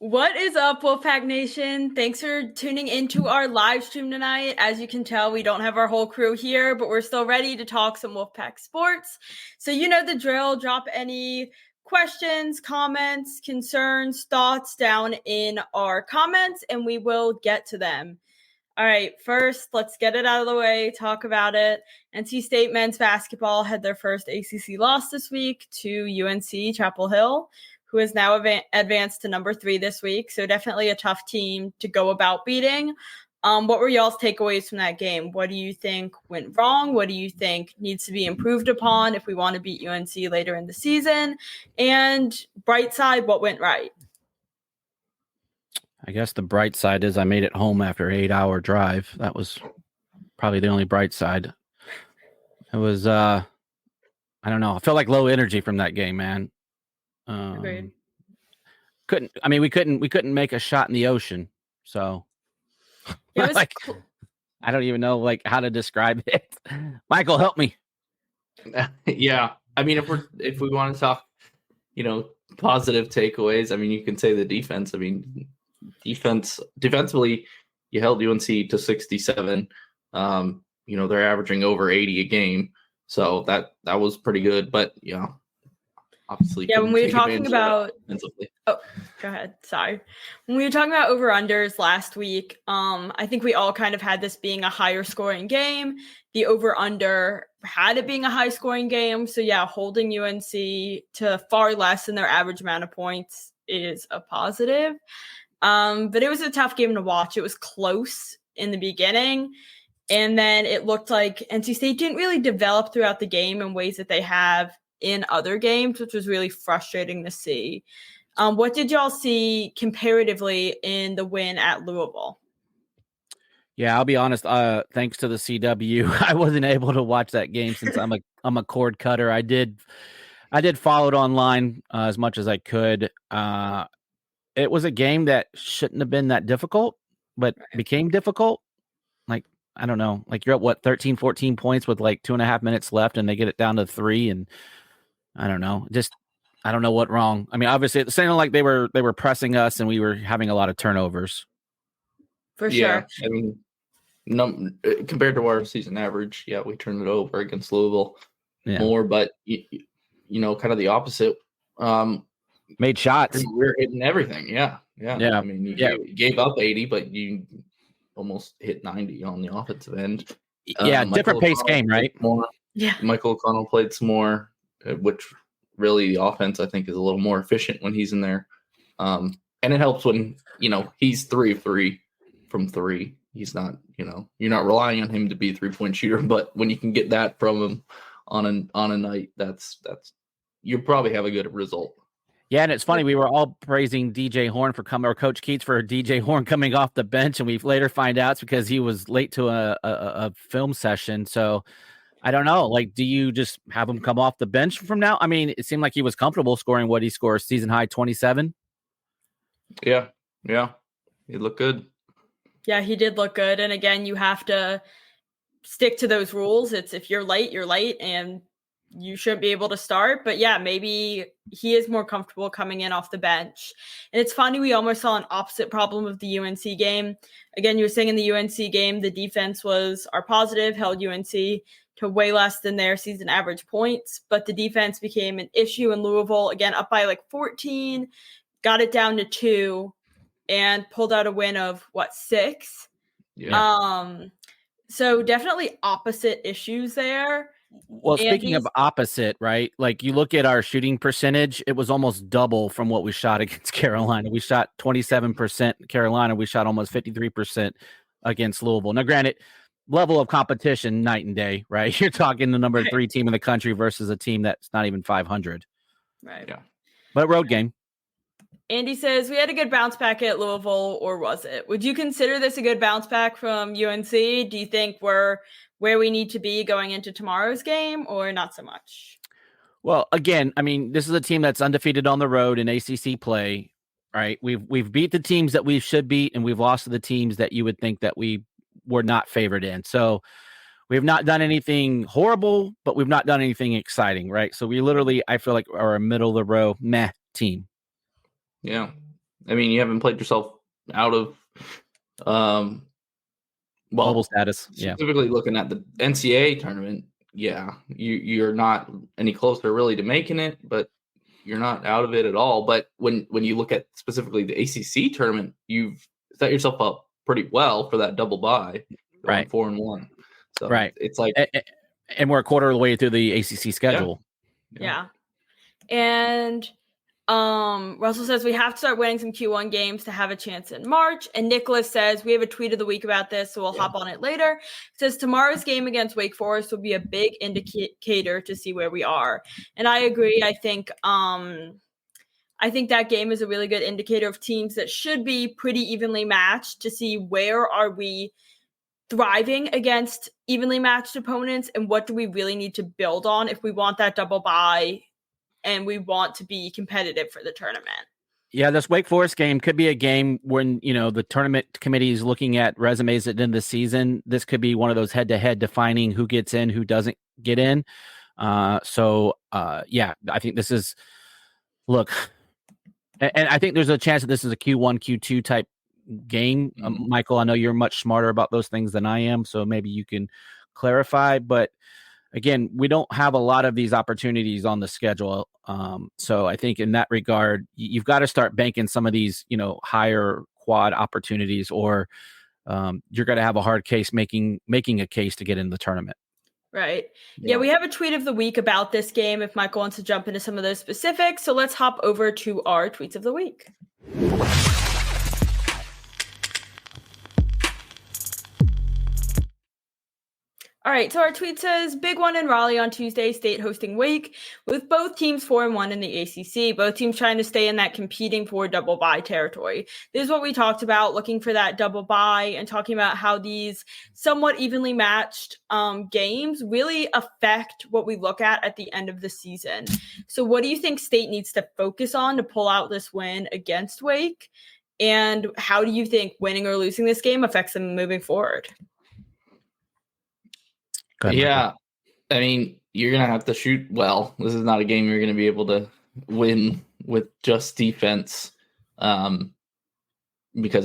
What is up, Wolfpack Nation? Thanks for tuning into our live stream tonight. As you can tell, we don't have our whole crew here, but we're still ready to talk some Wolfpack sports. So you know the drill. Drop any questions, comments, concerns, thoughts down in our comments, and we will get to them. All right, first, let's get it out of the way, talk about it. NC State men's basketball had their first ACC loss this week to UNC Chapel Hill, who is now advanced to number 3 this week. So definitely a tough team to go about beating. What were y'all's takeaways from that game? What do you think went wrong? What do you think needs to be improved upon if we want to beat UNC later in the season? And bright side, what went right? I guess the bright side is I made it home after an 8-hour drive. That was probably the only bright side. It was, I don't know. I felt like low energy from that game, man. Agreed. We couldn't make a shot in the ocean. So it was like, I don't even know like how to describe it. Michael, help me. Yeah. I mean, if we want to talk, positive takeaways, I mean, you can say the defense. I mean, defensively, you held UNC to 67. They're averaging over 80 a game. So that was pretty good, but obviously. Yeah, when we were talking about go ahead. Sorry. When we were talking about over-unders last week, I think we all kind of had this being a higher scoring game. The over-under had it being a high scoring game. So yeah, holding UNC to far less than their average amount of points is a positive. But it was a tough game to watch. It was close in the beginning. And then it looked like NC State didn't really develop throughout the game in ways that they have in other games, which was really frustrating to see. What did y'all see comparatively in the win at Louisville? Yeah, I'll be honest. Thanks to the CW, I wasn't able to watch that game since I'm a cord cutter. I did follow it online as much as I could. It was a game that shouldn't have been that difficult, but became difficult. Like, I don't know, like you're at 13, 14 points with like 2.5 minutes left and they get it down to 3. And I don't know, I don't know what wrong. I mean, obviously it sounded like they were pressing us and we were having a lot of turnovers. For sure. I mean, compared to our season average, we turned it over against Louisville more, but kind of the opposite. Made shots. We were hitting everything. Yeah. I mean, you gave up 80, but you almost hit 90 on the offensive end. Different pace game, right? Michael O'Connell played some more, which really the offense I think is a little more efficient when he's in there. And it helps when he's 3 of 3 from 3. He's not, you're not relying on him to be a 3-point shooter, but when you can get that from him on a night, that's you probably have a good result. Yeah, and it's funny, we were all praising DJ Horn for coming, or Coach Keatts for DJ Horn coming off the bench, and we later find out it's because he was late to a film session. So I don't know. Like, do you just have him come off the bench from now? I mean, it seemed like he was comfortable scoring what he scores, season high 27. Yeah, he looked good. Yeah, he did look good. And again, you have to stick to those rules. It's if you're late, and you shouldn't be able to start. But yeah, maybe he is more comfortable coming in off the bench. And it's funny, we almost saw an opposite problem of the UNC game. Again, you were saying in the UNC game, the defense was our positive, held UNC to way less than their season average points. But the defense became an issue in Louisville, again, up by like 14, got it down to 2, and pulled out a win of 6? Yeah. So definitely opposite issues there. Well, speaking of opposite, right? Like, you look at our shooting percentage, it was almost double from what we shot against Carolina. We shot 27% Carolina. We shot almost 53% against Louisville. Now, granted, level of competition, night and day, right? You're talking the number 3 team in the country versus a team that's not even 500. Right. Yeah. But road game. Andy says, we had a good bounce back at Louisville, or was it? Would you consider this a good bounce back from UNC? Do you think we're where we need to be going into tomorrow's game, or not so much? Well, again, I mean, this is a team that's undefeated on the road in ACC play, right? We've beat the teams that we should beat, and we've lost to the teams that you would think that we were not favored in. So we've not done anything horrible, but we've not done anything exciting, right? So we literally, I feel like, are a middle of the row meh team. Yeah. I mean, you haven't played yourself out of global status. Specifically looking at the NCAA tournament, you're not any closer really to making it, but you're not out of it at all. But when you look at specifically the ACC tournament, you've set yourself up pretty well for that double bye, right? 4-1. So right, it's like, and we're a quarter of the way through the ACC schedule. Yeah. And Russell says we have to start winning some Q1 games to have a chance in March. And Nicholas says we have a tweet of the week about this, so we'll hop on it later. It says tomorrow's game against Wake Forest will be a big indicator to see where we are. And I agree. I think that game is a really good indicator of teams that should be pretty evenly matched, to see where are we thriving against evenly matched opponents, and what do we really need to build on if we want that double bye and we want to be competitive for the tournament. Yeah, this Wake Forest game could be a game when, the tournament committee is looking at resumes at the end of the season. This could be one of those head-to-head defining who gets in, who doesn't get in. I think this is – look, and I think there's a chance that this is a Q1, Q2 type game. Michael, I know you're much smarter about those things than I am, so maybe you can clarify. But – again, we don't have a lot of these opportunities on the schedule. So I think in that regard, you've got to start banking some of these, higher quad opportunities, or you're going to have a hard case making a case to get in the tournament. Right. Yeah, we have a tweet of the week about this game if Michael wants to jump into some of those specifics. So let's hop over to our tweets of the week. All right, so our tweet says, big one in Raleigh on Tuesday, State hosting Wake, with both teams 4-1 in the ACC, both teams trying to stay in that competing for double bye territory. This is what we talked about, looking for that double bye and talking about how these somewhat evenly matched games really affect what we look at the end of the season. So what do you think State needs to focus on to pull out this win against Wake? And how do you think winning or losing this game affects them moving forward? Yeah, I mean, you're going to have to shoot well. This is not a game you're going to be able to win with just defense, because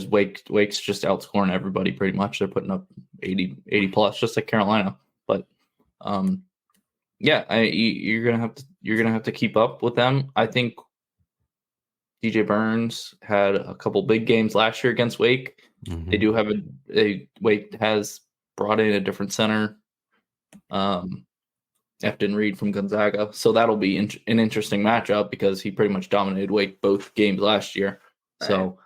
Wake's just outscoring everybody pretty much. They're putting up 80 plus, just like Carolina. But you're going to have to keep up with them. I think DJ Burns had a couple big games last year against Wake. Mm-hmm. They do have Wake has brought in a different center. Efton Reed from Gonzaga, so that'll be an interesting matchup because he pretty much dominated Wake both games last year. Right. So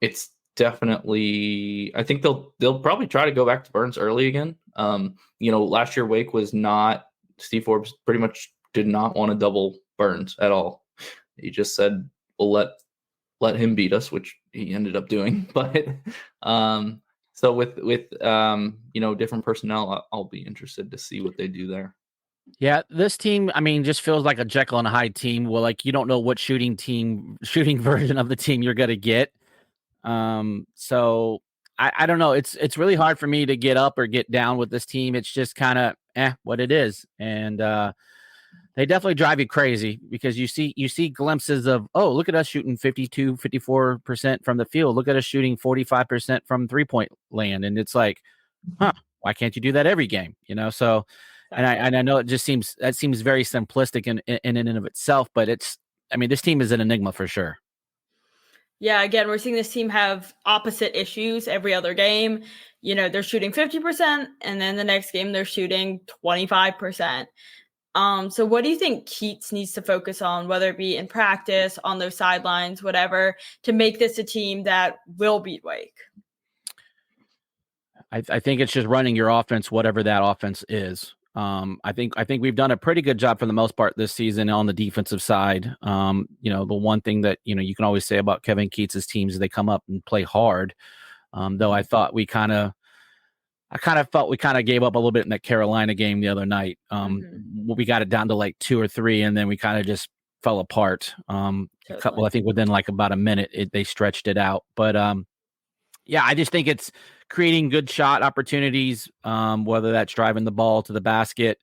it's definitely, I think they'll probably try to go back to Burns early again. Last year Wake was not Steve Forbes pretty much did not want to double Burns at all. He just said, we'll let him beat us, which he ended up doing. But so with different personnel, I'll be interested to see what they do there. Yeah, this team, I mean, just feels like a Jekyll and Hyde team. Well, like you don't know what shooting version of the team you're gonna get. So I don't know. It's really hard for me to get up or get down with this team. It's just kind of what it is. And they definitely drive you crazy because you see glimpses of, oh, look at us shooting 52, 54% from the field. Look at us shooting 45% from 3-point land. And it's like, why can't you do that every game? So and I know it seems very simplistic in and of itself, but this team is an enigma for sure. Yeah, again, we're seeing this team have opposite issues every other game. They're shooting 50%, and then the next game they're shooting 25%. So what do you think Keatts needs to focus on, whether it be in practice, on those sidelines, whatever, to make this a team that will beat Wake? I think it's just running your offense, whatever that offense is. I think we've done a pretty good job for the most part this season on the defensive side. The one thing that you can always say about Kevin Keatts' teams is they come up and play hard. Though I thought we kind of gave up a little bit in that Carolina game the other night. We got it down to like 2 or 3, and then we kind of just fell apart. I think within like about a minute, they stretched it out. But I just think it's creating good shot opportunities, whether that's driving the ball to the basket.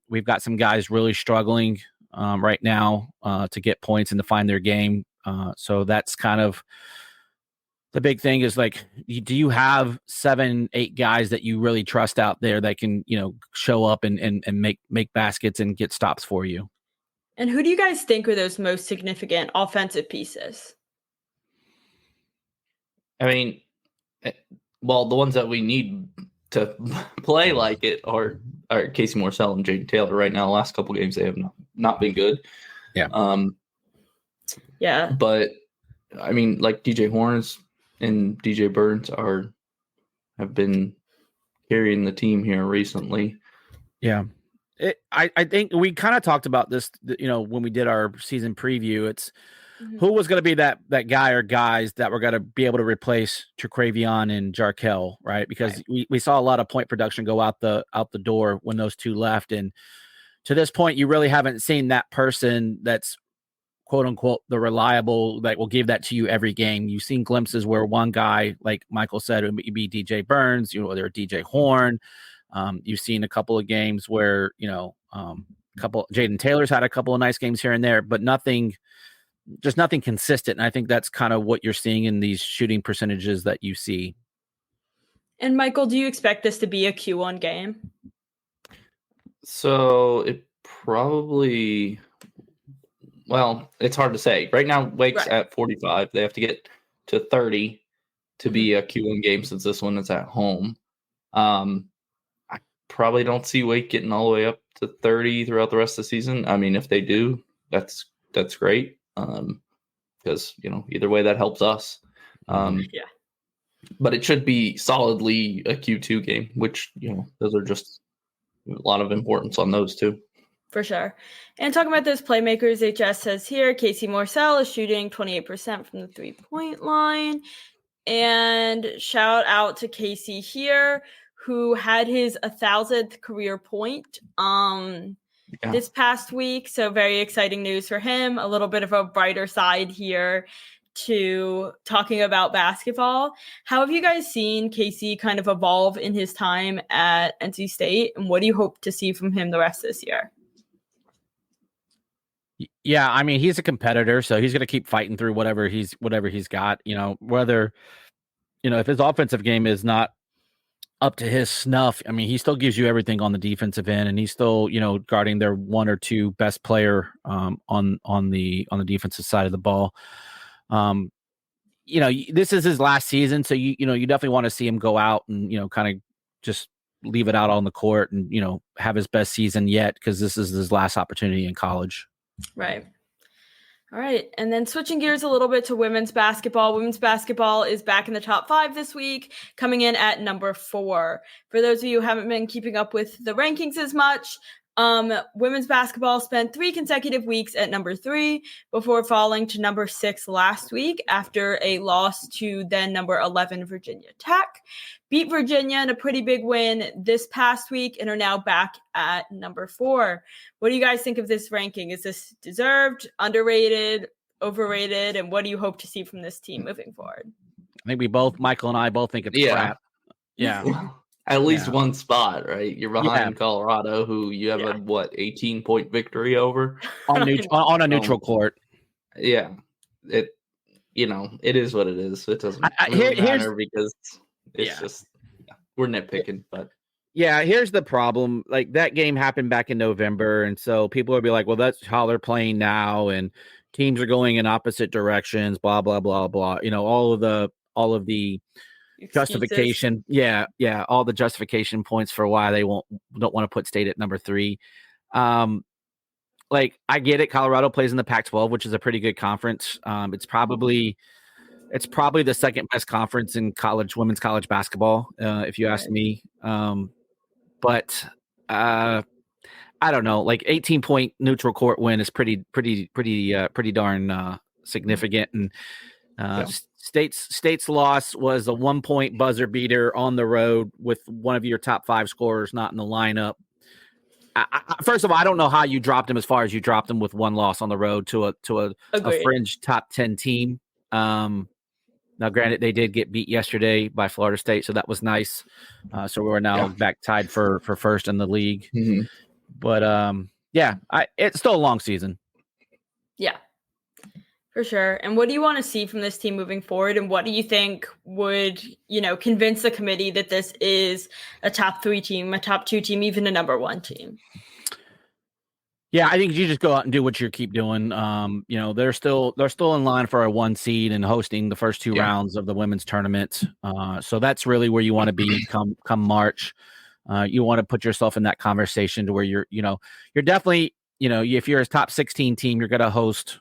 We've got some guys really struggling right now to get points and to find their game. So that's kind of the big thing is like, do you have 7, 8 guys that you really trust out there that can, show up and make baskets and get stops for you? And who do you guys think are those most significant offensive pieces? I mean, well, the ones that we need to play like it are Casey Morsell and Jaden Taylor right now. The last couple games, they have not been good. Yeah. Yeah. But, I mean, like DJ Horns and DJ Burns have been carrying the team here recently. Yeah. I think we kind of talked about this, when we did our season preview. It's who was going to be that guy or guys that were going to be able to replace Traquavion and Jarkel, right? Because we saw a lot of point production go out the door when those two left. And to this point, you really haven't seen that person that's quote unquote the reliable that will give that to you every game. You've seen glimpses where one guy, like Michael said, it would be DJ Burns, whether DJ Horn. You've seen a couple of games where, Jaden Taylor's had a couple of nice games here and there, but nothing consistent. And I think that's kind of what you're seeing in these shooting percentages that you see. And Michael, do you expect this to be a Q1 game? So it probably, well, it's hard to say. Right now, Wake's at 45. They have to get to 30 to be a Q1 game since this one is at home. I probably don't see Wake getting all the way up to 30 throughout the rest of the season. I mean, if they do, that's great. Because either way that helps us. But it should be solidly a Q2 game, which those are just a lot of importance on those two. For sure. And talking about those playmakers, HS says here, Casey Morsell is shooting 28% from the 3-point line. And shout out to Casey here, who had his 1,000th career point this past week. So very exciting news for him. A little bit of a brighter side here to talking about basketball. How have you guys seen Casey kind of evolve in his time at NC State? And what do you hope to see from him the rest of this year? Yeah, I mean, he's a competitor, so he's going to keep fighting through whatever he's got, whether, if his offensive game is not up to his snuff. I mean, he still gives you everything on the defensive end, and he's still, guarding their 1 or 2 best player on the defensive side of the ball. This is his last season, so you definitely want to see him go out and kind of just leave it out on the court and have his best season yet, because this is his last opportunity in college. Right. All right, and then switching gears a little bit to women's basketball. Women's basketball is back in the top 5 this week, coming in at number 4. For those of you who haven't been keeping up with the rankings as much, women's basketball spent 3 consecutive weeks at number 3 before falling to number 6 last week after a loss to then number 11 Virginia Tech. Beat Virginia in a pretty big win this past week and are now back at number 4. What do you guys think of this ranking? Is this deserved, underrated, overrated, and what do you hope to see from this team moving forward? I think Michael and I both think it's crap. Yeah. At least one spot, right? You're behind Colorado, who you have a 18-point victory over on a neutral court. Yeah, it is what it is. It doesn't really matter because it's just we're nitpicking. But here's the problem: like that game happened back in November, and so people would be like, "Well, that's how they're playing now," and teams are going in opposite directions. Blah blah blah blah. All of the justification, all the justification points for why they don't want to put State at number 3. Like I get it, Colorado plays in the Pac-12, which is a pretty good conference. It's probably the second best conference in women's college basketball, if you ask me. But I don't know, like 18-point neutral court win is pretty darn significant, and State's loss was a 1-point buzzer beater on the road with one of your top 5 scorers not in the lineup. First of all, I don't know how you dropped him as far as you dropped him with one loss on the road to a fringe top 10 team. Now, granted, they did get beat yesterday by Florida State, so that was nice. So we're now back tied for first in the league. Mm-hmm. But it's still a long season. Yeah. For sure. And what do you want to see from this team moving forward? And what do you think would, convince the committee that this is a top 3 team, a top 2 team, even a number 1 team? Yeah, I think you just go out and do what you keep doing. They're still in line for a 1 seed and hosting the first 2 rounds of the women's tournament. So that's really where you want to be come March. You want to put yourself in that conversation to where you're definitely, if you're a top 16 team, you're going to host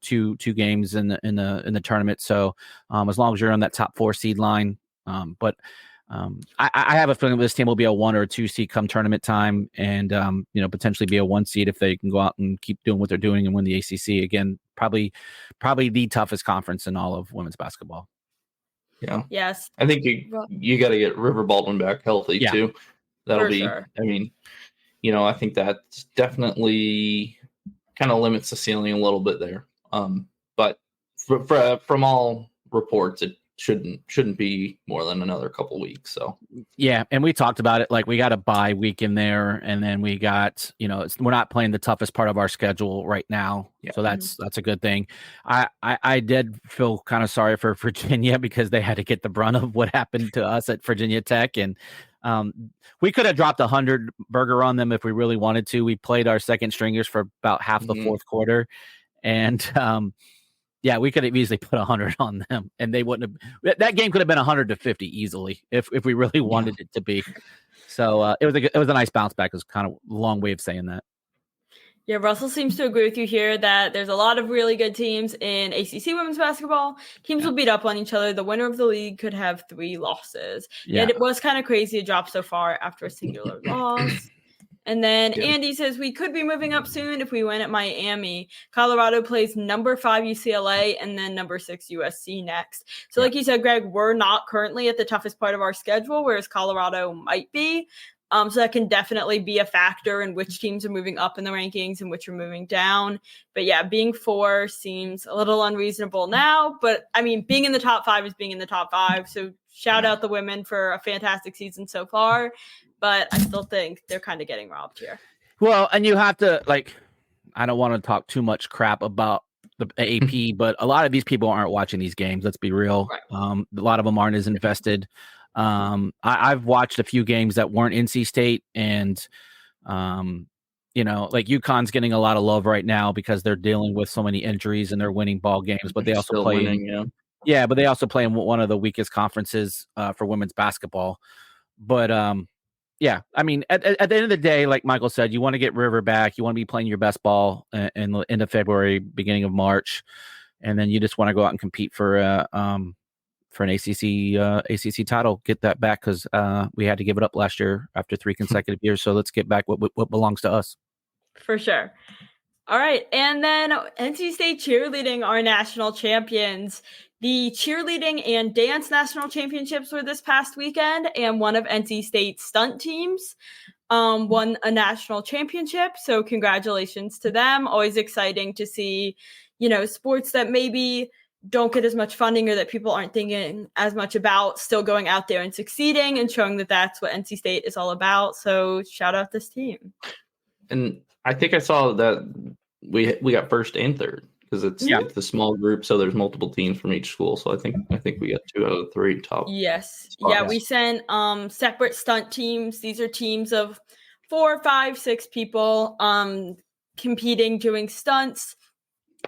two games in the tournament. So as long as you're on that top 4 seed line, but I have a feeling this team will be a 1 or a 2 seed come tournament time, and potentially be a 1 seed if they can go out and keep doing what they're doing and win the ACC again. Probably the toughest conference in all of women's basketball. Yeah. Yes. I think you got to get River Baldwin back healthy too. That'll be. Sure. I mean, I think that definitely kind of limits the ceiling a little bit there. But from all reports, it shouldn't be more than another couple weeks. So yeah, and we talked about it. Like we got a bye week in there, and then we got we're not playing the toughest part of our schedule right now. Yeah. So that's a good thing. I did feel kind of sorry for Virginia because they had to get the brunt of what happened to us at Virginia Tech, and we could have dropped 100 burger on them if we really wanted to. We played our second stringers for about half the fourth quarter, and we could have easily put 100 on them, and they wouldn't have. That game could have been 100-50 easily if we really wanted it to be. So it was a nice bounce back. It was kind of a long way of saying that. Yeah, Russell seems to agree with you here that there's a lot of really good teams in ACC women's basketball. Teams will beat up on each other. The winner of the league could have 3 losses. Yeah. Yet it was kind of crazy to drop so far after a singular loss. And then Andy says we could be moving up soon if we win at Miami. Colorado plays number 5 UCLA and then number 6 USC next. So like you said, Greg, we're not currently at the toughest part of our schedule, whereas Colorado might be. So that can definitely be a factor in which teams are moving up in the rankings and which are moving down. But yeah, being 4 seems a little unreasonable now. But I mean, being in the top 5 is being in the top 5. So shout out the women for a fantastic season so far. But I still think they're kind of getting robbed here. Well, and you have to, I don't want to talk too much crap about the AP, but a lot of these people aren't watching these games. Let's be real. Right. A lot of them aren't as invested. I've watched a few games that weren't NC State, and UConn's getting a lot of love right now because they're dealing with so many injuries and they're winning ball games, but they also play but they also play in one of the weakest conferences for women's basketball. But Yeah, I mean, at the end of the day, like Michael said, you want to get River back. You want to be playing your best ball in the end of February, beginning of March, and then you just want to go out and compete for an ACC title. Get that back because we had to give it up last year after 3 consecutive years. So let's get back what belongs to us. For sure. All right, and then NC State cheerleading are national champions. The cheerleading and dance national championships were this past weekend, and one of NC State's stunt teams won a national championship. So congratulations to them. Always exciting to see, sports that maybe don't get as much funding or that people aren't thinking as much about still going out there and succeeding and showing that that's what NC State is all about. So shout out this team. And I think I saw that we got first and third because it's a small group, so there's multiple teams from each school. So I think we got 2 out of 3 top. Yes. spots. Yeah, we sent separate stunt teams. These are teams of 4, 5, 6 people competing, doing stunts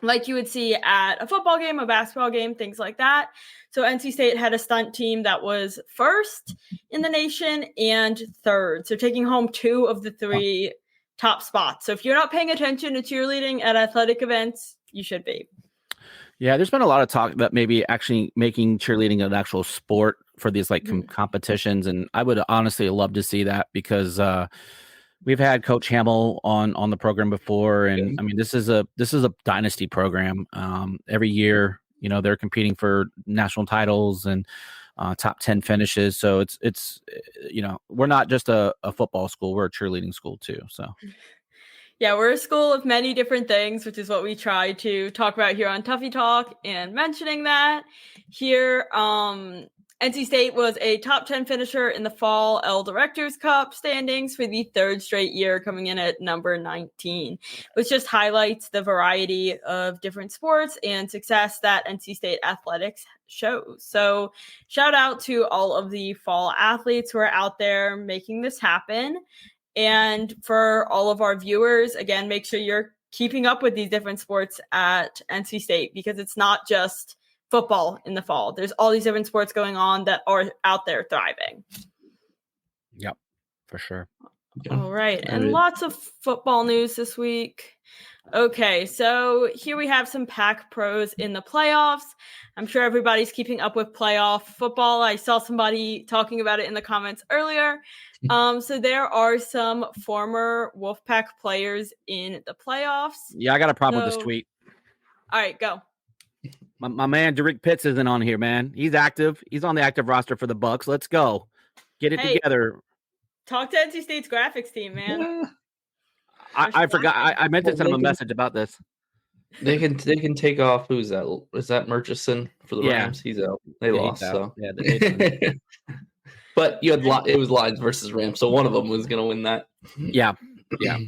like you would see at a football game, a basketball game, things like that. So NC State had a stunt team that was first in the nation and third. So taking home 2 of the 3 top spots. So if you're not paying attention to cheerleading at athletic events, you should be. Yeah, there's been a lot of talk about maybe actually making cheerleading an actual sport for these competitions, and I would honestly love to see that because we've had Coach Hamill on the program before, and I mean this is a dynasty program. Every year, they're competing for national titles and top 10 finishes. So it's we're not just a football school; we're a cheerleading school too. So. Yeah, we're a school of many different things, which is what we try to talk about here on Tuffy Talk. And mentioning that here, NC State was a top 10 finisher in the Fall L Directors Cup standings for the 3rd straight year, coming in at number 19, which just highlights the variety of different sports and success that NC State athletics shows. So shout out to all of the fall athletes who are out there making this happen. And for all of our viewers, again, make sure you're keeping up with these different sports at NC State because it's not just football in the fall. There's all these different sports going on that are out there thriving. Yep, for sure. All right. And lots of football news this week. Okay, so here we have some Pac pros in the playoffs. I'm sure everybody's keeping up with playoff football. I saw somebody talking about it in the comments earlier. So there are some former Wolfpack players in the playoffs. Yeah, I got a problem with this tweet. All right, go. My man Derek Pitts isn't on here, man. He's active. He's on the active roster for the Bucks. Let's go. Get it together. Talk to NC State's graphics team, man. Yeah. I forgot. I meant to send him a message about this. They can take off. Who's that? Is that Murchison for the Rams? He's out. They lost. Out. So Yeah, but you had it was Lions versus Rams, so one of them was going to win that. Yeah.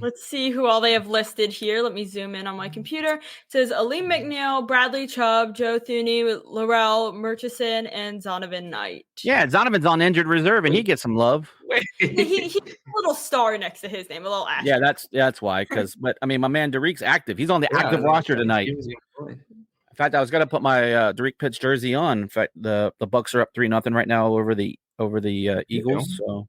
Let's see who all they have listed here. Let me zoom in on my computer. It says Aleem McNeil, Bradley Chubb, Joe Thuney, Laurel Murchison, and Zonovan Knight. Yeah, Zonovan's on injured reserve, and he gets some love. He's a little star next to his name, a little asterisk. Yeah, that's why. But I mean, my man Derek's active. He's on the active roster tonight. In fact, I was gonna put my Derek Pitts jersey on. In fact, the Bucks are up 3-0 right now over the Eagles. So.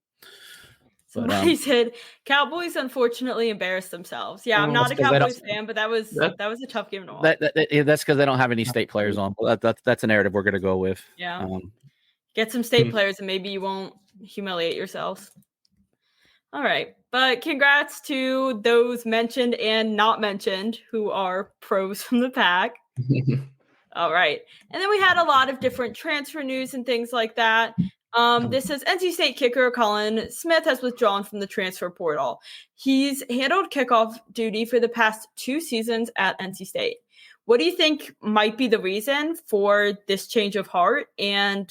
Somebody said Cowboys unfortunately embarrassed themselves. Yeah, I'm not a Cowboys fan, but that was a tough game to watch. That's because they don't have any state players on. Well, that's a narrative we're going to go with. Yeah, get some state players, and maybe you won't humiliate yourselves. All right, but congrats to those mentioned and not mentioned who are pros from the Pac. All right, and then we had a lot of different transfer news and things like that. This says NC State kicker Colin Smith has withdrawn from the transfer portal. He's handled kickoff duty for the past 2 seasons at NC State. What do you think might be the reason for this change of heart, and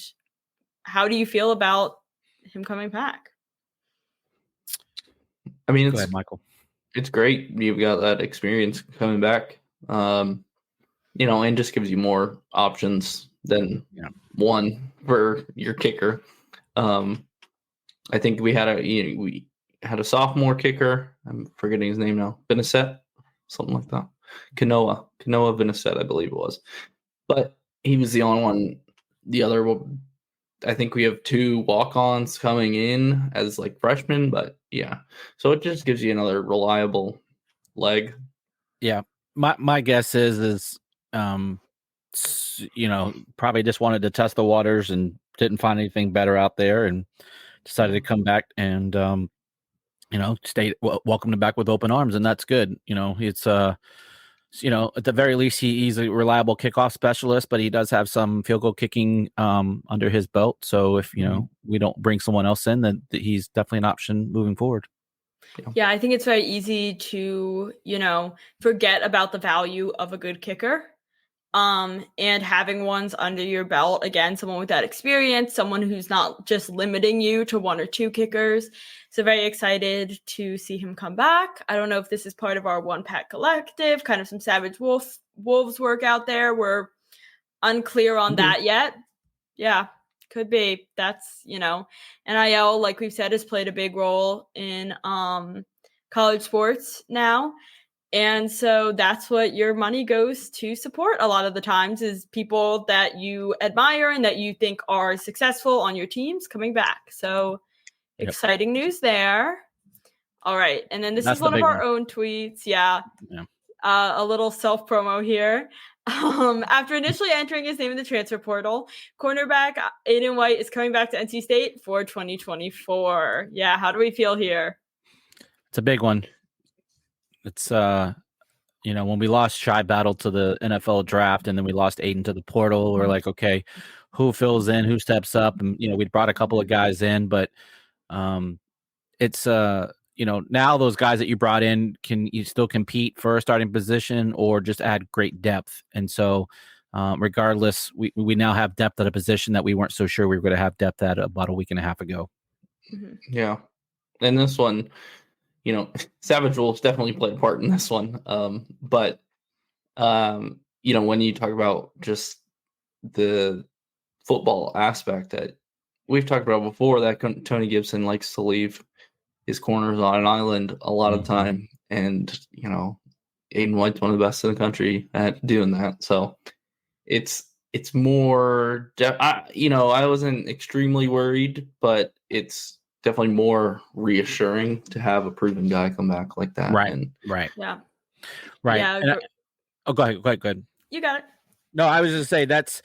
how do you feel about him coming back? I mean, go ahead, Michael. It's great you've got that experience coming back. And just gives you more options than one for your kicker. I think we had a sophomore kicker. I'm forgetting his name now. Benicet, something like that. Kanoa Benicet, I believe it was. But he was the only one. The other I think we have 2 walk-ons coming in as like freshmen, but yeah. So it just gives you another reliable leg. Yeah. My guess is probably just wanted to test the waters and didn't find anything better out there and decided to come back and welcome him back with open arms, and that's good. It's at the very least he's a reliable kickoff specialist, but he does have some field goal kicking under his belt. So if we don't bring someone else in, then he's definitely an option moving forward. Yeah, I think it's very easy to, forget about the value of a good kicker. And having ones under your belt, again, someone with that experience, someone who's not just limiting you to 1 or 2 kickers. So very excited to see him come back. I don't know if this is part of our One Pack Collective, kind of some Savage Wolves work out there. We're unclear on that yet. Yeah, could be. That's, NIL, like we've said, has played a big role in college sports now. And so that's what your money goes to support a lot of the times, is people that you admire and that you think are successful on your teams coming back. So exciting news there. All right. And then this is one of our own tweets. Yeah. A little self-promo here. After initially entering his name in the transfer portal, cornerback Aiden White is coming back to NC State for 2024. Yeah. How do we feel here? It's a big one. It's when we lost Shy Battle to the NFL draft and then we lost Aiden to the portal, we're like, okay, who fills in, who steps up? And we brought a couple of guys in, but it's now those guys that you brought in, can you still compete for a starting position or just add great depth? And so regardless, we now have depth at a position that we weren't so sure we were going to have depth at about a week and a half ago. Yeah. And this one, Savage Wolves definitely played a part in this one. But when you talk about just the football aspect that we've talked about before, that Tony Gibson likes to leave his corners on an island a lot of time. And, Aiden White's one of the best in the country at doing that. So it's more, I wasn't extremely worried, but it's definitely more reassuring to have a proven guy come back like that. Right. Yeah. Right. Yeah. Go ahead. You got it. No, I was just say that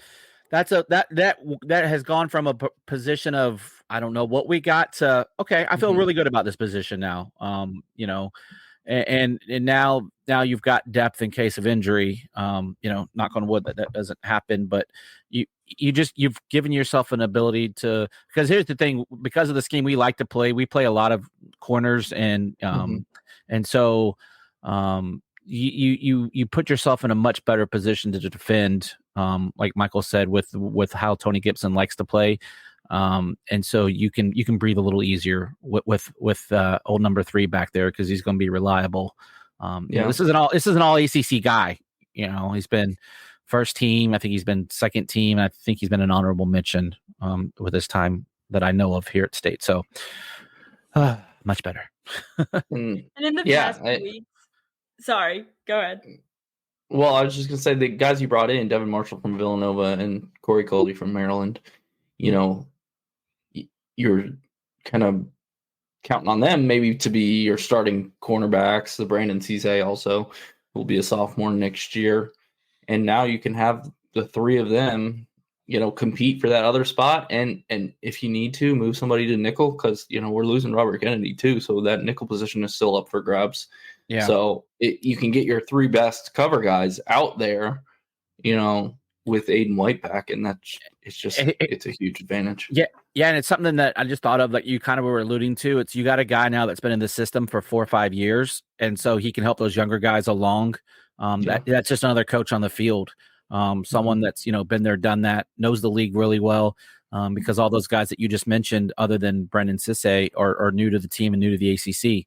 has gone from a position of, I don't know what we got to, okay, I feel really good about this position now. And now you've got depth in case of injury. Knock on wood that doesn't happen, but you've given yourself an ability to, because here's the thing, because of the scheme we like to play, we play a lot of corners and so you put yourself in a much better position to defend, like Michael said, with how Tony Gibson likes to play. And so you can breathe a little easier with old number 3 back there, because he's going to be reliable. This is an all ACC guy. He's been first team. I think he's been second team. I think he's been an honorable mention with his time that I know of here at State. So much better. And in the past weeks, sorry, go ahead. Well, I was just gonna say the guys you brought in, Devin Marshall from Villanova and Corey Coley from Maryland, you're kind of counting on them maybe to be your starting cornerbacks. The Brandon Cisse also will be a sophomore next year. And now you can have the 3 of them, compete for that other spot. And if you need to, move somebody to nickel, because, we're losing Robert Kennedy too. So that nickel position is still up for grabs. Yeah. So you can get your 3 best cover guys out there, with Aiden White back, and it's a huge advantage. Yeah, and it's something that I just thought of, like you kind of were alluding to. It's, you got a guy now that's been in the system for 4 or 5 years, and so he can help those younger guys along. That's just another coach on the field, someone that's been there, done that, knows the league really well. Because all those guys that you just mentioned, other than Brendan Cisse, are new to the team and new to the ACC.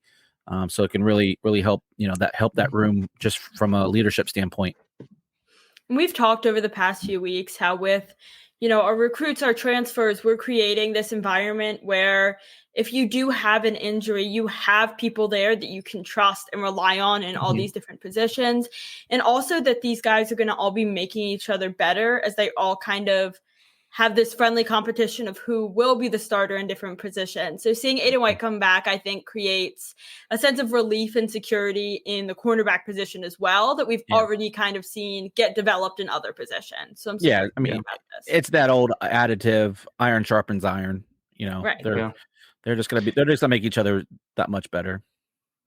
So it can really, really help that room just from a leadership standpoint. We've talked over the past few weeks how with, our recruits, our transfers, we're creating this environment where if you do have an injury, you have people there that you can trust and rely on in all these different positions. And also that these guys are going to all be making each other better as they all kind of have this friendly competition of who will be the starter in different positions. So seeing Aiden White come back, I think, creates a sense of relief and security in the cornerback position as well that we've already kind of seen get developed in other positions. So I'm super excited about this. It's that old additive, iron sharpens iron. Right. They're just gonna make each other that much better.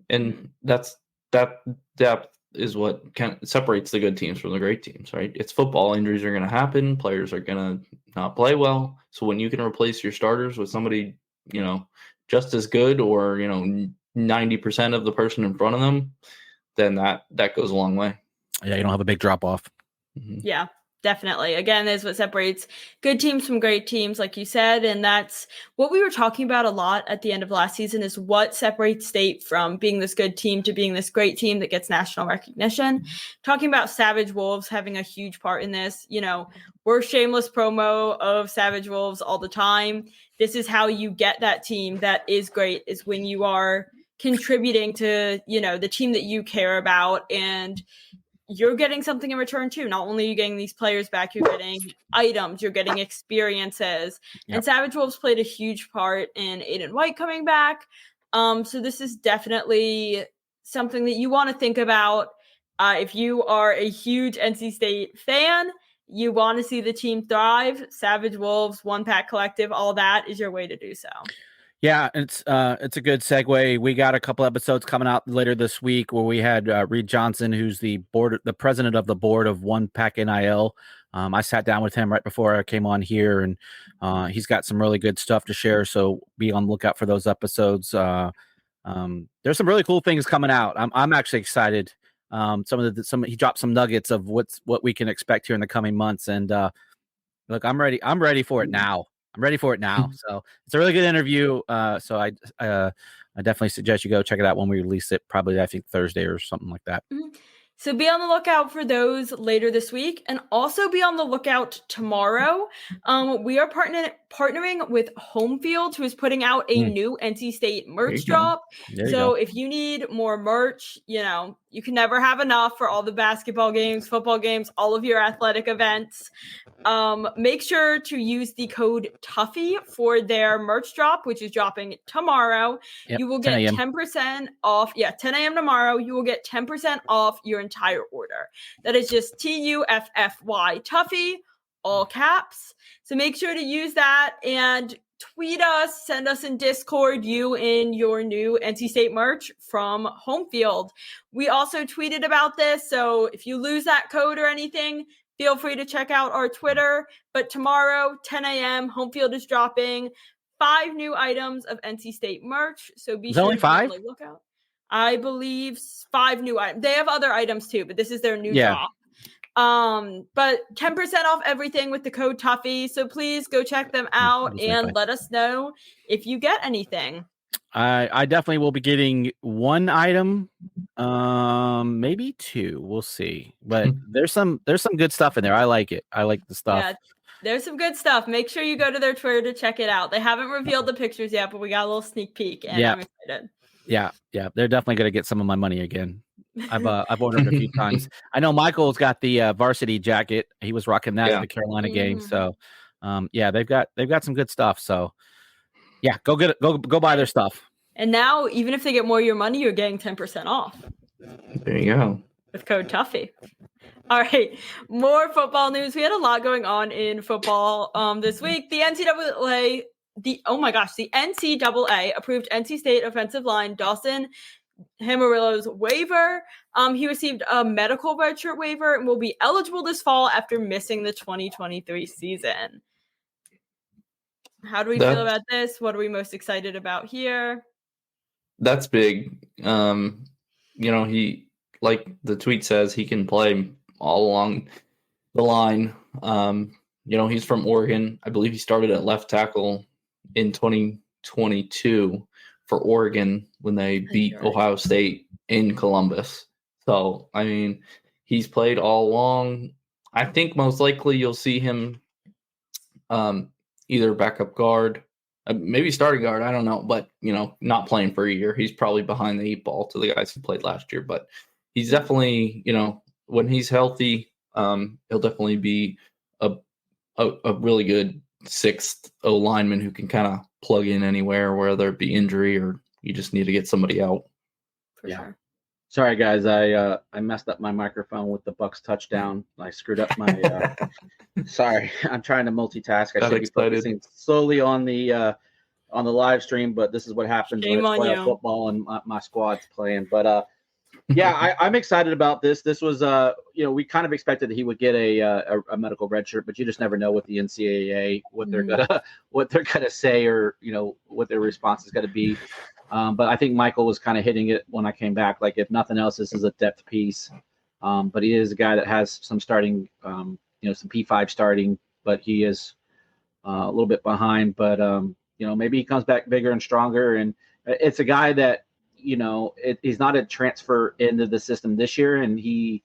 And that depth is what separates the good teams from the great teams, right? It's football. Injuries are going to happen. Players are going to not play well. So when you can replace your starters with somebody, just as good or, 90% of the person in front of them, then that goes a long way. Yeah, you don't have a big drop off. Mm-hmm. Yeah. Definitely. Again, is what separates good teams from great teams, like you said. And that's what we were talking about a lot at the end of last season, is what separates State from being this good team to being this great team that gets national recognition. Talking about Savage Wolves having a huge part in this. We're shameless promo of Savage Wolves all the time. This is how you get that team that is great, is when you are contributing to, the team that you care about, and you're getting something in return too. Not only are you getting these players back, you're getting items, you're getting experiences. Yep. And Savage Wolves played a huge part in Aiden White coming back. So this is definitely something that you want to think about. If you are a huge NC State fan, you want to see the team thrive, Savage Wolves, One Pack Collective, all that is your way to do so. Yeah, it's a good segue. We got a couple episodes coming out later this week where we had Reed Johnson, who's the president of the board of One Pack NIL. I sat down with him right before I came on here, and he's got some really good stuff to share. So be on the lookout for those episodes. There's some really cool things coming out. I'm actually excited. He dropped some nuggets of what we can expect here in the coming months, and look, I'm ready. I'm ready for it now. So it's a really good interview. So I definitely suggest you go check it out when we release it. Probably, I think, Thursday or something like that. Mm-hmm. So be on the lookout for those later this week, and also be on the lookout tomorrow. We are partnering with Homefield, who is putting out a new NC State merch drop. So if you need more merch, you can never have enough for all the basketball games, football games, all of your athletic events. Make sure to use the code Tuffy for their merch drop, which is dropping tomorrow. Yep, you will get 10% off. Yeah, 10 a.m. tomorrow. You will get 10% off your entire order. That is just TUFFY, Tuffy, all caps. So make sure to use that and tweet us, send us in Discord, you in your new NC State merch from Homefield. We also tweeted about this, so if you lose that code or anything, feel free to check out our Twitter. But tomorrow, 10 a.m., Homefield is dropping 5 new items of NC State merch. So be sure to be on the lookout. I believe 5 new items. They have other items too, but this is their new drop. But 10% off everything with the code Tuffy. So please go check them out and let us know if you get anything. I definitely will be getting 1 item, maybe 2. We'll see. But there's some good stuff in there. I like it. I like the stuff. Yeah, there's some good stuff. Make sure you go to their Twitter to check it out. They haven't revealed the pictures yet, but we got a little sneak peek, and I'm excited. Yeah. They're definitely going to get some of my money again. I've ordered a few times. I know Michael's got the varsity jacket. He was rocking that at the Carolina game. So, they've got some good stuff. So, yeah, go get it. Go buy their stuff. And now, even if they get more of your money, you're getting 10% off. There you go. With code Tuffy. All right, more football news. We had a lot going on in football this week. The NCAA approved NC State offensive line Dawson Hamarillo's waiver. He received a medical redshirt waiver and will be eligible this fall after missing the 2023 season. How do we feel about this? What are we most excited about here? That's big. He, like the tweet says, he can play all along the line. He's from Oregon. I believe he started at left tackle in 2022 for Oregon when they beat Ohio State in Columbus. So, he's played all along. I think most likely you'll see him either backup guard, maybe starting guard, I don't know, but, not playing for a year. He's probably behind the 8 ball to the guys who played last year, but he's definitely, when he's healthy, he'll definitely be a really good sixth O lineman who can kind of plug in anywhere, whether it be injury or you just need to get somebody out. For sure. Sorry guys, I messed up my microphone with the Bucks touchdown. I screwed up my. Sorry, I'm trying to multitask. I should be focusing solely on the live stream, but this is what happens when it's playoff football and my squad's playing. But yeah, I'm excited about this. This was we kind of expected that he would get a medical red shirt, but you just never know with the NCAA what they're gonna say or what their response is gonna be. But I think Michael was kind of hitting it when I came back. Like, if nothing else, this is a depth piece. But he is a guy that has some starting, some P5 starting, but he is a little bit behind. But maybe he comes back bigger and stronger. And it's a guy that he's not a transfer into the system this year, and he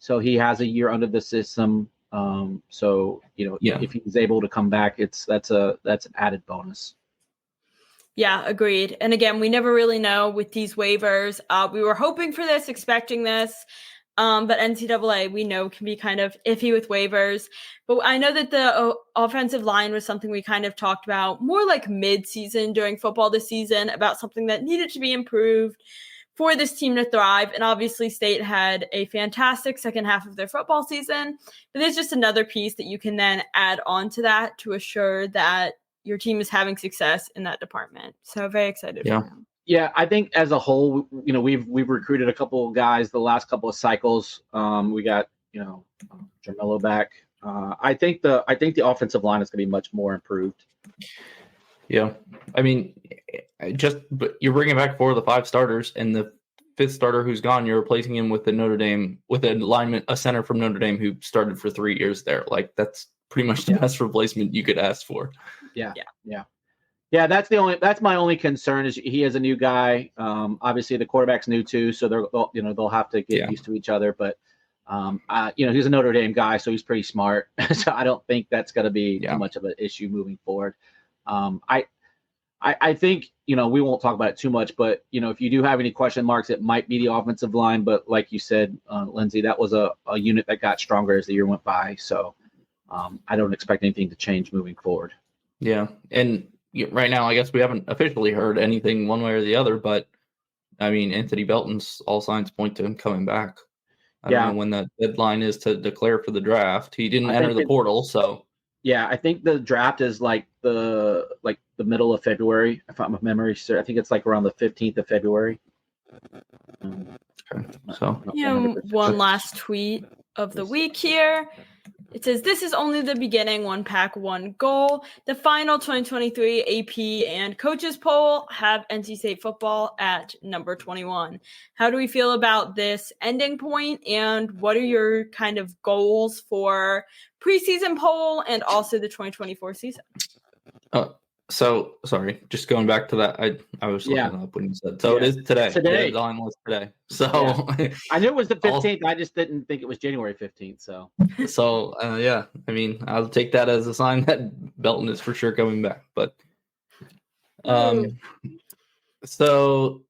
has a year under the system. If he's able to come back, that's an added bonus. Yeah, agreed. And again, we never really know with these waivers. We were hoping for this, expecting this, but NCAA, we know, can be kind of iffy with waivers. But I know that the offensive line was something we kind of talked about more like mid-season during football this season, about something that needed to be improved for this team to thrive. And obviously State had a fantastic second half of their football season, but there's just another piece that you can then add on to that to assure that your team is having success in that department. So very excited for him. Yeah, I think as a whole, we've recruited a couple of guys the last couple of cycles. We got Jermillo back. I think the offensive line is going to be much more improved. Yeah, I mean, but you're bringing back 4 of the 5 starters, and the 5th starter who's gone, you're replacing him with a center from Notre Dame who started for 3 years there. Like, that's pretty much the best replacement you could ask for. Yeah. That's my only concern is he is a new guy. Obviously the quarterback's new too, so they'll have to get used to each other. But he's a Notre Dame guy, so he's pretty smart. So I don't think that's going to be too much of an issue moving forward. I think we won't talk about it too much, but if you do have any question marks, it might be the offensive line. But like you said, Lindsay, that was a unit that got stronger as the year went by. So I don't expect anything to change moving forward. Yeah, and right now, I guess we haven't officially heard anything one way or the other, but I mean, Anthony Belton's all signs point to him coming back. I don't know when the deadline is to declare for the draft. He didn't enter the portal, so yeah, I think the draft is like the middle of February. If I'm memory serves, I think it's like around the 15th of February. Okay. So one last tweet of the week here. It says, "This is only the beginning. One pack, one goal. The final 2023 AP and coaches poll have NC State football at number 21. How do we feel about this ending point, and what are your kind of goals for preseason poll and also the 2024 season?" So sorry, just going back to that. I was looking up when you said so. It is today. The deadline was today. So I knew it was the 15th. I just didn't think it was January 15th. So I mean, I'll take that as a sign that Belton is for sure coming back. But so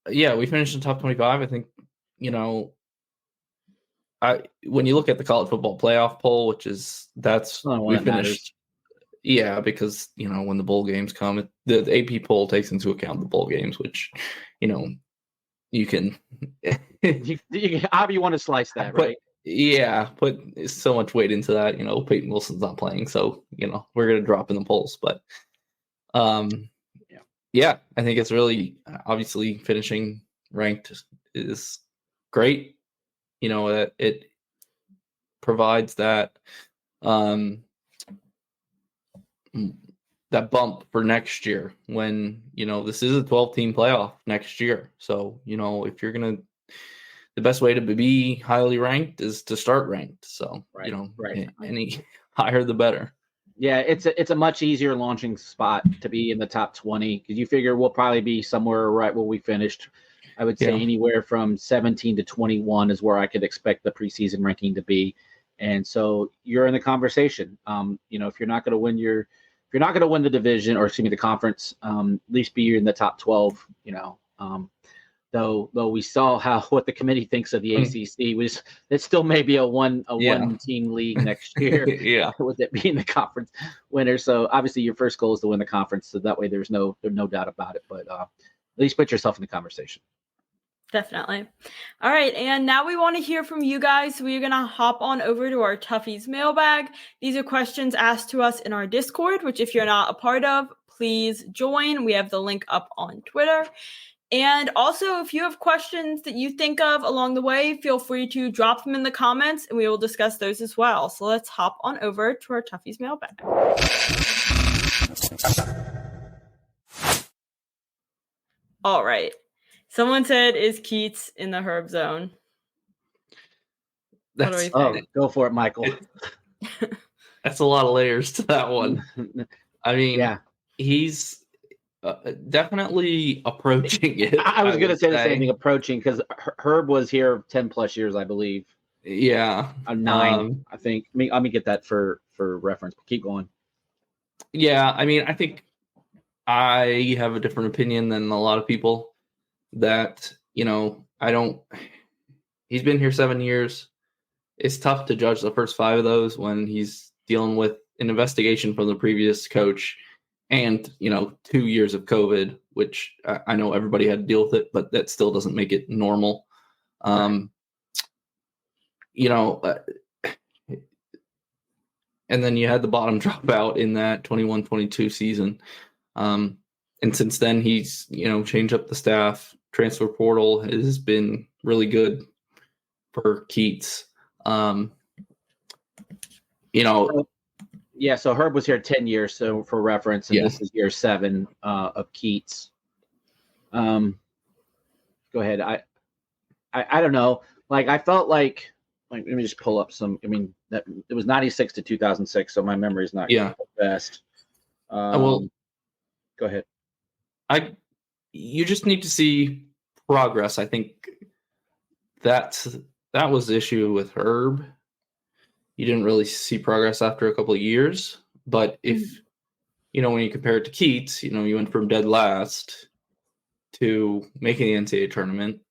yeah, we finished in top 25. I think when you look at the college football playoff poll, we finished. Matters. Yeah, because when the bowl games come, the AP poll takes into account the bowl games, which you can however you want to slice that, right? Put so much weight into that. Peyton Wilson's not playing, so we're gonna drop in the polls. But I think it's really obviously finishing ranked is great. It provides that that bump for next year when this is a 12-team playoff next year. So if you're gonna, the best way to be highly ranked is to start ranked. So any higher the better. Yeah, it's a much easier launching spot to be in the top 20 because you figure we'll probably be somewhere right where we finished. I would say anywhere from 17 to 21 is where I could expect the preseason ranking to be. And so you're in the conversation. If you're not going to win if you're not going to win the division or the conference, at least be in the top 12. though we saw what the committee thinks of the ACC. It still may be a one team league next year. Yeah. With it being the conference winner. So obviously your first goal is to win the conference. So that way there's no doubt about it. But at least put yourself in the conversation. Definitely. All right. And now we want to hear from you guys. We're going to hop on over to our Tuffy's mailbag. These are questions asked to us in our Discord, which if you're not a part of, please join. We have the link up on Twitter. And also, if you have questions that you think of along the way, feel free to drop them in the comments and we will discuss those as well. So let's hop on over to our Tuffy's mailbag. All right. Someone said, is Keatts in the Herb zone? What do we think? Go for it, Michael. That's a lot of layers to that one. I mean, he's definitely approaching it. I was going to say the same thing, approaching, because Herb was here 10 plus years, I believe. Yeah. 9, I think. Let me get that for reference. Keep going. Yeah, I mean, I think I have a different opinion than a lot of people. That, he's been here 7 years. It's tough to judge the first 5 of those when he's dealing with an investigation from the previous coach and, 2 years of COVID, which I know everybody had to deal with it, but that still doesn't make it normal. And then you had the bottom dropout in that 21-22 season. And since then, he's, changed up the staff. Transfer portal has been really good for Keatts. So Herb was here 10 years. So for reference, and this is year 7 of Keatts. Go ahead. I don't know. Like, I felt like let me just pull up some. I mean, that it was 96 to 2006. So my memory is not the best. Well, go ahead. You just need to see progress. I think that was the issue with Herb. You didn't really see progress after a couple of years. But if, when you compare it to Keatts, you went from dead last to making the NCAA tournament.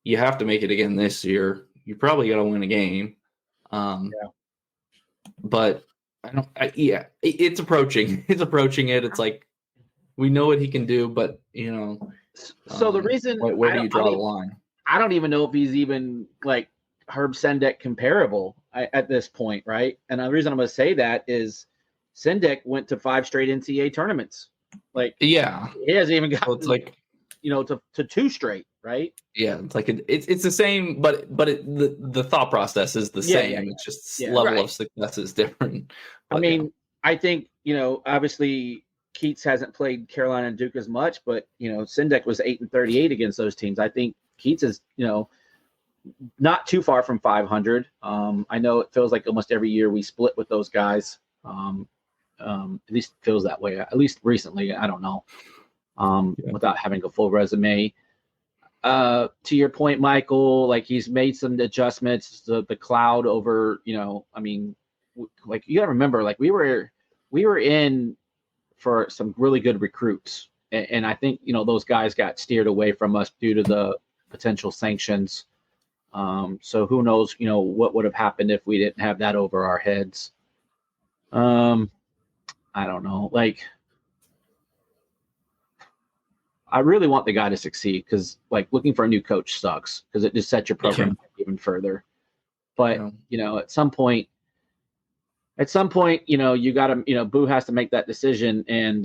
You have to make it again this year. You probably got to win a game. But it's approaching. It's approaching it. It's like, we know what he can do, but So the reason where do you draw the line? I don't even know if he's even like Herb Sendek comparable at this point, right? And the reason I'm going to say that is Sendek went to 5 straight NCAA tournaments. Like, he hasn't even got. So it's like, to 2 straight, right? Yeah, it's like it's the same, but the thought process is the same. Yeah. It's just level of success is different. But, I mean, I think obviously Keatts hasn't played Carolina and Duke as much, but Sendek was 8-38 against those teams. I think Keatts is not too far from 500. I know it feels like almost every year we split with those guys. At least it feels that way. At least recently, I don't know. Without having a full resume. To your point, Michael, like he's made some adjustments. The cloud over, I mean, like you got to remember, like we were in for some really good recruits, and I think those guys got steered away from us due to the potential sanctions. So who knows, what would have happened if we didn't have that over our heads. I don't know, like. I really want the guy to succeed because, like, looking for a new coach sucks because it just sets your program even further. But at some point, you got to, Boo has to make that decision, and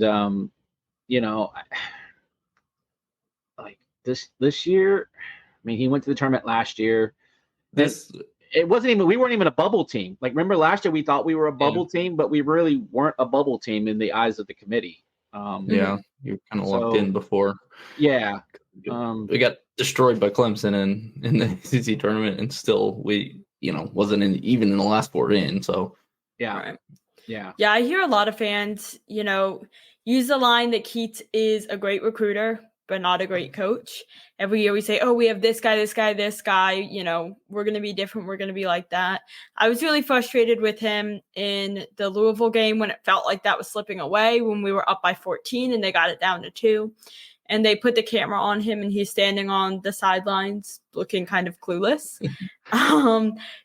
like this year, I mean, he went to the tournament last year. We weren't even a bubble team. Like, remember last year we thought we were a bubble team, but we really weren't a bubble team in the eyes of the committee. You're kind of locked in before. Yeah. We got destroyed by Clemson in the ACC tournament, and still we, wasn't even in the last 4 in. So yeah. Right. Yeah. Yeah. I hear a lot of fans, use the line that Keatts is a great recruiter, but not a great coach. Every year we say, oh, we have this guy, we're going to be different. We're going to be like that. I was really frustrated with him in the Louisville game when it felt like that was slipping away when we were up by 14 and they got it down to 2. and they put the camera on him and he's standing on the sidelines looking kind of clueless.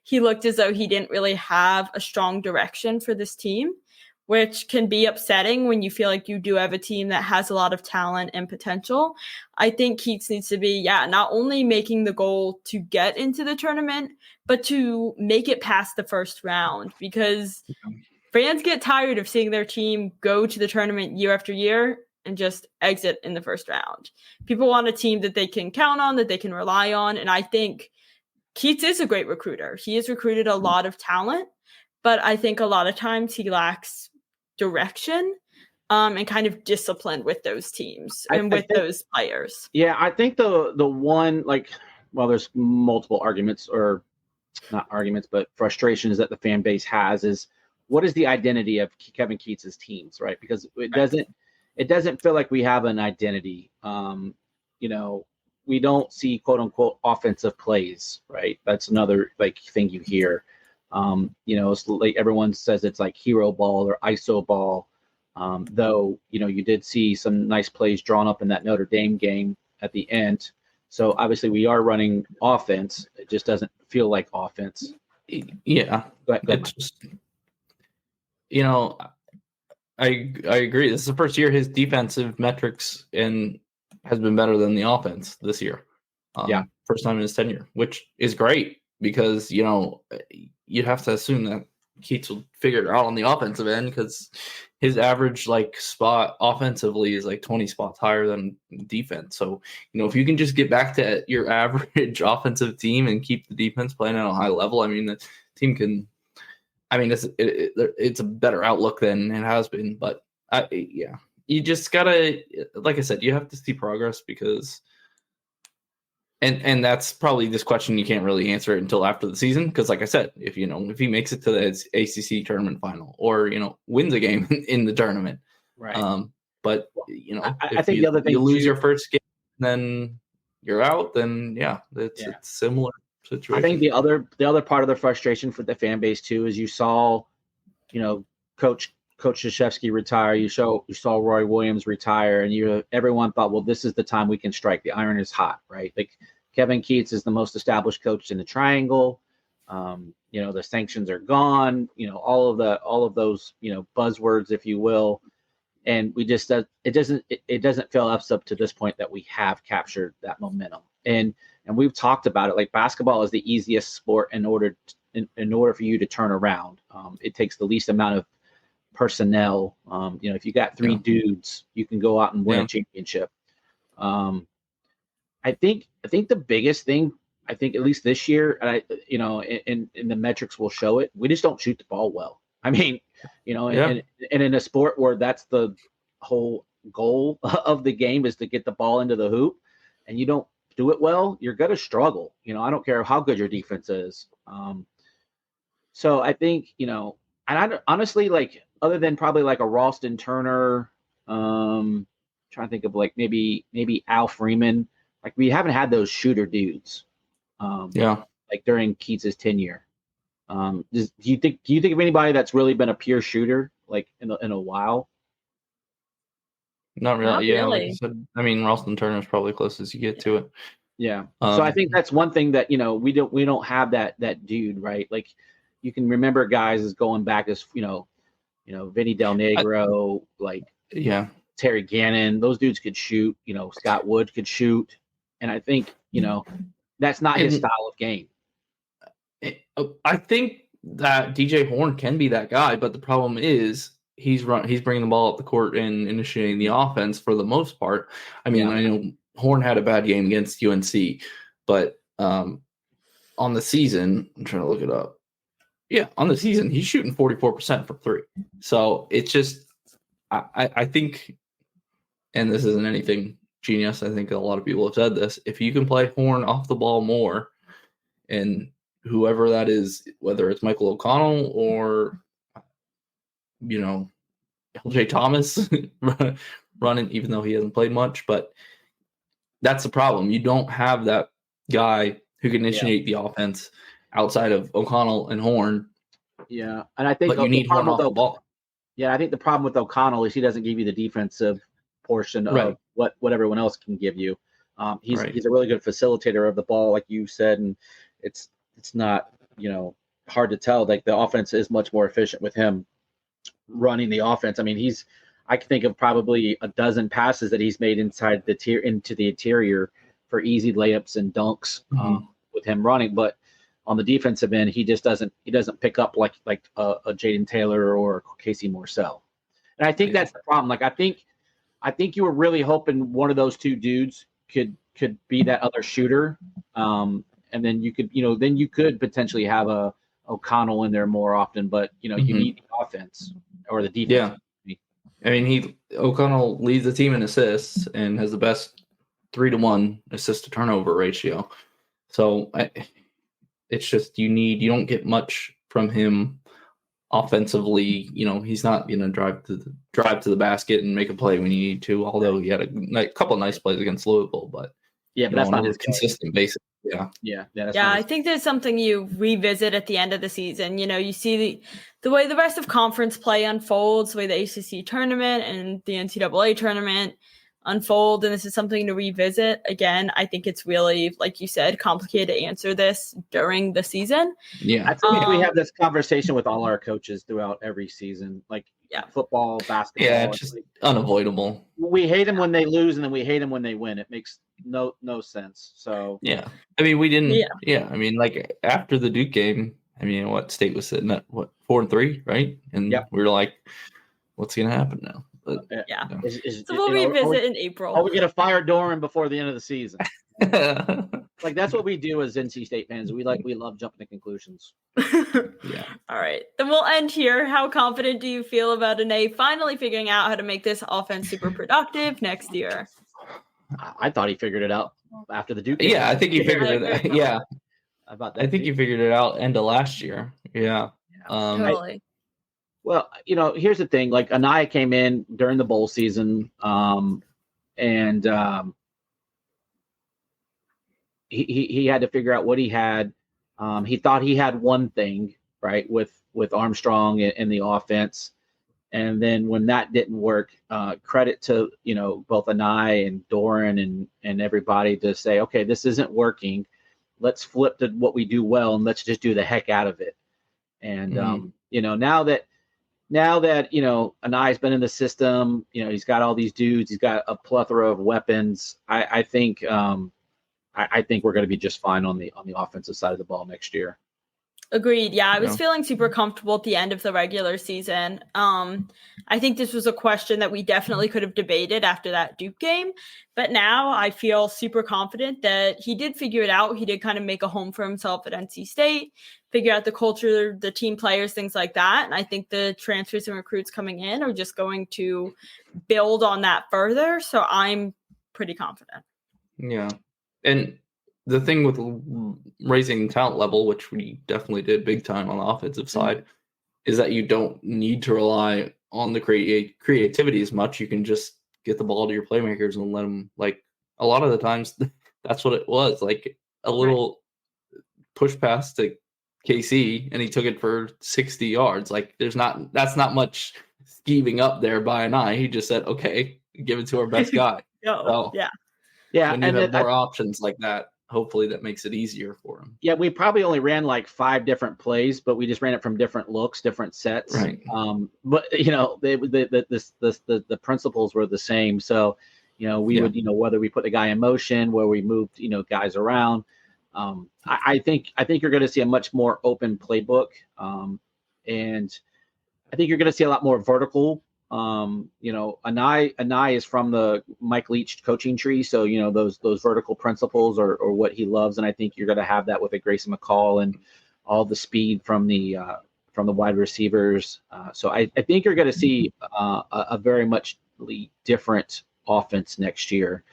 He looked as though he didn't really have a strong direction for this team, which can be upsetting when you feel like you do have a team that has a lot of talent and potential. I think Keatts needs to be, not only making the goal to get into the tournament, but to make it past the first round, because fans get tired of seeing their team go to the tournament year after year and just exit in the first round. People want a team that they can count on, that they can rely on. And I think Keatts is a great recruiter. He has recruited a lot of talent, but I think a lot of times he lacks direction and kind of discipline with those teams and with those players. Yeah, I think the one, there's multiple arguments, or not arguments, but frustrations that the fan base has is, what is the identity of Kevin Keatts' teams, right? Because it doesn't feel like we have an identity. We don't see quote unquote offensive plays, right? That's another thing you hear. It's like everyone says it's like hero ball or ISO ball. Though, you did see some nice plays drawn up in that Notre Dame game at the end. So obviously we are running offense. It just doesn't feel like offense. Yeah. Go ahead, just, I agree. This is the first year his defensive metrics has been better than the offense this year. First time in his tenure, which is great because, you'd have to assume that Keatts will figure it out on the offensive end, because his average spot offensively is 20 spots higher than defense. So, if you can just get back to your average offensive team and keep the defense playing at a high level, the team can. It's a better outlook than it has been, but you just gotta, like I said, you have to see progress, because, and that's probably this question you can't really answer it until after the season, because like I said, if he makes it to the ACC tournament final, or wins a game in the tournament, right? But I think the other thing, you lose your first game, then you're out. Then it's similar situation. I think the other part of the frustration for the fan base too is you saw, Coach Krzyzewski retire. You saw Roy Williams retire, and everyone thought, well, this is the time we can strike. The iron is hot, right? Kevin Keatts is the most established coach in the Triangle. The sanctions are gone. All of those buzzwords, if you will, and we just it doesn't feel up to this point that we have captured that momentum. And we've talked about it. Basketball is the easiest sport in order for you to turn around. It takes the least amount of personnel. If you got three dudes, you can go out and win a championship. I think the biggest thing, at least this year, and the metrics will show it, we just don't shoot the ball well. And in a sport where that's the whole goal of the game is to get the ball into the hoop, and you don't do it well, you're going to struggle. I don't care how good your defense is. So I think, and I honestly, other than probably a Ralston Turner, trying to think of maybe Al Freeman, we haven't had those shooter dudes. During Keatts' tenure. Do you think of anybody that's really been a pure shooter in a while? Not really. Like you said, Ralston Turner is probably closest you get to it. Yeah. So I think that's one thing that we don't have that dude, right? You can remember guys as going back as Vinny Del Negro, Terry Gannon. Those dudes could shoot. Scott Wood could shoot, and I think that's not his style of game. I think that DJ Horne can be that guy, but the problem is he's bringing the ball up the court and initiating the offense for the most part. I know Horne had a bad game against UNC, but on the season, I'm trying to look it up. Yeah, on the season, he's shooting 44% from three. So it's just, I think, and this isn't anything genius, I think a lot of people have said this, if you can play Horne off the ball more, and whoever that is, whether it's Michael O'Connell or, LJ Thomas running, even though he hasn't played much, but that's the problem. You don't have that guy who can initiate the offense outside of O'Connell and Horne. Yeah, and I think you need Horne off the ball. Yeah, I think the problem with O'Connell is he doesn't give you the defensive portion of what everyone else can give you. He's Right. a really good facilitator of the ball, like you said, and it's not hard to tell. Like the offense is much more efficient with him running the offense. I mean, I can think of probably a dozen passes that he's made into the interior for easy layups and dunks with him running. But on the defensive end, he just doesn't pick up like a Jaden Taylor or Casey Morsell. And I think that's the problem. Like I think you were really hoping one of those two dudes could be that other shooter, and then you could potentially have a O'Connell in there more often. But you need the offense or the defense. Yeah, I mean O'Connell leads the team in assists and has the best 3-to-1 assist to turnover ratio. So it's just you don't get much from him offensively. He's not going to drive to the basket and make a play when you need to. Although he had a couple of nice plays against Louisville, but that's not his consistent basis. Yeah. I think there's something you revisit at the end of the season. You see the way the rest of conference play unfolds, the way the ACC tournament and the NCAA tournament unfold, and this is something to revisit. Again, I think it's really, like you said, complicated to answer this during the season. Yeah, I think we have this conversation with all our coaches throughout every season, like football, basketball. Yeah, it's just unavoidable. We hate them when they lose, and then we hate them when they win. It makes no sense. So yeah, I mean, we didn't. Yeah, I mean, like after the Duke game, I mean, what State was sitting at 4-3, right? And we were like, what's going to happen now? But, so we'll revisit in April. Are we going to fire Doran before the end of the season? Like that's what we do as NC State fans. We love jumping to conclusions. Yeah. All right. Then we'll end here. How confident do you feel about Anae finally figuring out how to make this offense super productive next year? I thought he figured it out after the Duke game. Yeah, I think he figured it out. Yeah. About that. I think he figured it out end of last year. Yeah. Totally. Well, here's the thing. Like Anaya came in during the bowl season, and he had to figure out what he had. He thought he had one thing, right, with Armstrong in the offense, and then when that didn't work, credit to both Anaya and Doran and everybody to say, okay, this isn't working. Let's flip to what we do well and let's just do the heck out of it. And now that Anaya's been in the system, he's got all these dudes, he's got a plethora of weapons. I think we're going to be just fine on the offensive side of the ball next year. Agreed. Yeah, I was feeling super comfortable at the end of the regular season. I think this was a question that we definitely could have debated after that Duke game, but now I feel super confident that he did figure it out. He did kind of make a home for himself at NC State, figure out the culture, the team players, things like that. And I think the transfers and recruits coming in are just going to build on that further. So I'm pretty confident. Yeah. And the thing with raising talent level, which we definitely did big time on the offensive side, is that you don't need to rely on the creativity as much. You can just get the ball to your playmakers and let them, like, a lot of the times that's what it was, like a little push pass to KC and he took it for 60 yards. Like that's not much scheming up there by an eye. He just said, okay, give it to our best guy. Yeah. When you have more options like that, hopefully that makes it easier for him. Yeah, we probably only ran like 5 different plays, but we just ran it from different looks, different sets. Right. But the principles were the same. So, we would, whether we put the guy in motion, where we moved, guys around. I think you're going to see a much more open playbook, and I think you're going to see a lot more vertical. Anai is from the Mike Leach coaching tree. So, those vertical principles are what he loves. And I think you're going to have that with a Grayson McCall and all the speed from the wide receivers. So I think you're going to see a very much different offense next year,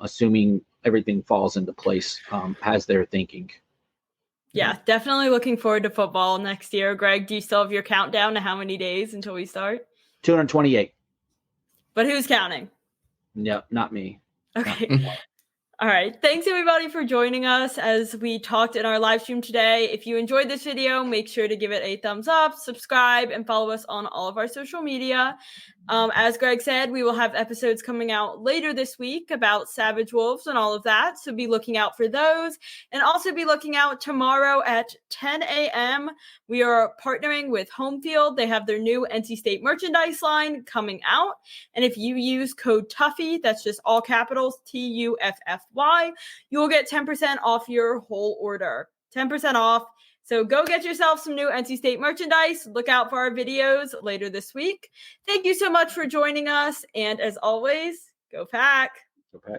assuming everything falls into place as they're thinking. Yeah, definitely looking forward to football next year. Greg, do you still have your countdown to how many days until we start? 228. But who's counting? Yeah, not me. Okay. All right. Thanks everybody for joining us as we talked in our live stream today. If you enjoyed this video, make sure to give it a thumbs up, subscribe, and follow us on all of our social media. As Greg said, we will have episodes coming out later this week about Savage Wolves and all of that. So be looking out for those. And also be looking out tomorrow at 10 a.m. We are partnering with Home Field. They have their new NC State merchandise line coming out. And if you use code Tuffy, that's just all capitals, TUFFY, you will get 10% off your whole order. 10% off. So go get yourself some new NC State merchandise. Look out for our videos later this week. Thank you so much for joining us. And as always, go Pack. Okay.